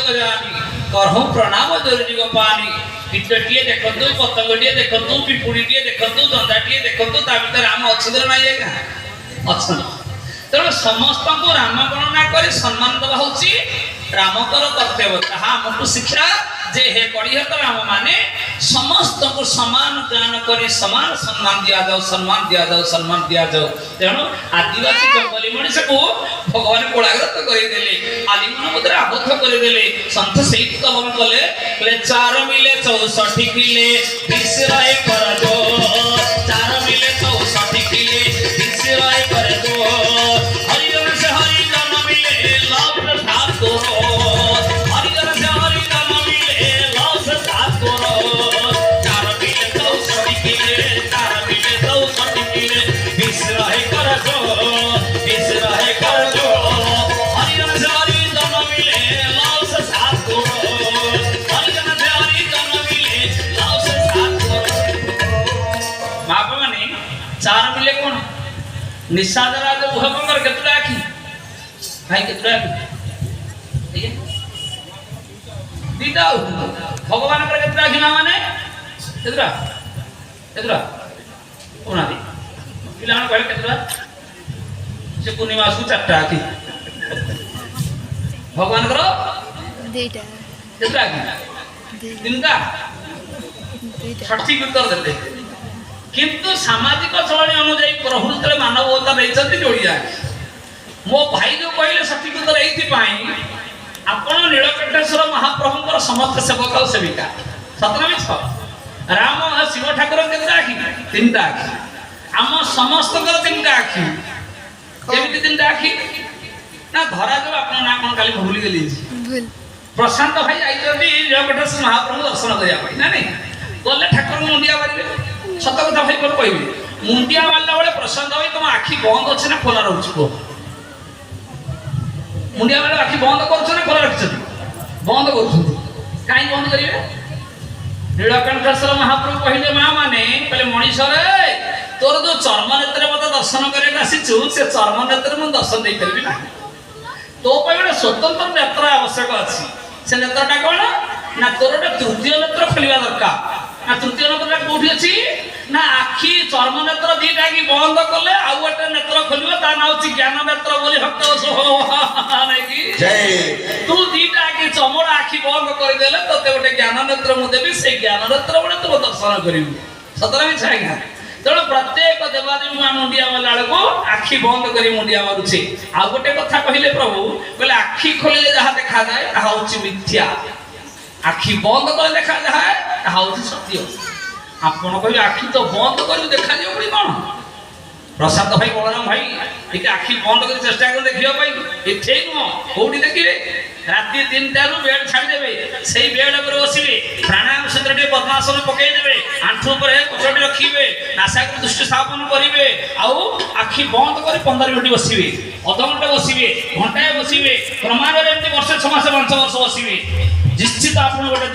गजानी करहु प्रणाम जोरी गोपानी कीटटिए देखंतु पतंगटिए देखंतु पिपुड़ीटिए देखंतु दंडाटिए देखंतु ता भीतर राम अछंद्र नाही एका अछंद्र तेणु समस्त को राम गणना कर सम्मान दबा होची रामकर कर्तव्य ताहा हमकु शिक्षा जे हे कड़िहत राम माने समस्त को समान ज्ञान करी समान सम्मान दिया जाओ सम्मान दिया जाओ सम्मान दिया जाओ तेणु आदिवासी जंगली मनुष्य को भगवान कोलाग्रत कर देले आलिंगन मुद्रा आबद्ध कर देले संत सेठ कलम कले 4 मिले 64 किले विसराय कर दो 4 मिले 64 किले विसराय कर दो हरिजन से हरिजन मिले लाभ साथ करो हरिजन से हरिजन मिले लाभ साथ करो 4 मिले 64 किले 4 मिले 64 किले विसराय कर दो विसराय कर दो हरिजन से हरिजन मिले लाभ साथ करो हरिजन से हरिजन मिले लाभ साथ करो बाप माने 4 मिले कौन निषाद राज भगवान केतरा आखी भाई केतरा आखी ठीक है दीदा भगवान कर केतरा आखी माने केतरा केतरा कोना दी पिलान कहले केतरा से पूर्णिमा सु 4टा आखी भगवान करो दुईटा केतरा आखी तीनटा सठिक उत्तर देते किंतु सामाजिक चलनी अनुଯାୟୀ प्रभु जेतले मानव अवतार रहिसंती जोड़िया मो भाई जो कहले सठिक उत्तर एथि पाई आपण नीलकंठेश्वर महाप्रभुଙ୍କର समस्त सेवक और सेविका सतनामी छ राम शिव ठाकुर केतरा आखि तीनटा आखि आम समस्त कर तीनटा आखि केमिति तीनटा आखि ना धरा जो आपण ना कोन काली भूली गेली भूल प्रशांत भाई आइजंती नीलकंठेश्वर महाप्रभु दर्शन करिया पाई ना नहीं गले ठाकुर मुंडिया मारिबे सत कथा भाई कोन कहबी मुंडिया मारला बेले प्रशांत भाई तुम आखि बंद अछि ना खोला रहउछ को मुंडिया बेले आखि बंद करछ ना खोला रखछ बंद करछ काई बंद करिवे नीलकंठेश्वर महाप्रभु कहले मा माने कहले मनीष रे तोर जो चर्म नेत्र मत दर्शन करे आसीछु से चर्म नेत्र म दर्शन दे करबी ना तो पे ଗୋଟେ स्वतंत्र नेत्र आवश्यक अछि से नेत्रटा कोन ना तोर तृतीय नेत्र खोलिबा दरकार ना तृतीय नेत्र कोठी अछि ना आखि चर्म नेत्र दीटा की बंद करले आ गोटे नेत्र खोलिबो ता नाउ छि ज्ञान नेत्र बोली भक्त सो नै की जय तू दीटा की चमड़ा आखि बंद कर देले तते गोटे ज्ञान नेत्र मु देबी से ज्ञान नेत्र बोले तू दर्शन करिबू सतरामी छाइगा तेणु प्रत्येक देवादेवी मान मुंडिया वाला को आखि बंद करी मुंडिया मारुछे आ गोटे कथा कहिले प्रभु बोले आखि खोलिले जहा देखा जाए ता होछि मिथ्या आखि बंद कर देखा जाए ता होछि सत्य आपण कहि आखि तो बंद कर देखा जे बड़ी कोन प्रसाद भाई बलराम भाई ठीक आखि बंद कर चेष्टा कर देखियो भाई एथे न कोडी देखिबे राति 3टा रु बेड छाडी देबे सेही बेड पर बसिबे प्राणायाम सूत्रटे पद्मासन पकई देबे आंठू पर कुचटी रखिबे नासाग्र दृष्टि स्थापन करिवे आउ आखि बंद कर 15 मिनिट बसिबे आधा घंटा बसिबे घंटाए बसिबे प्रमाण रे एमती वर्ष 6 मास 5 वर्ष बसिबे निश्चित आपण गोटे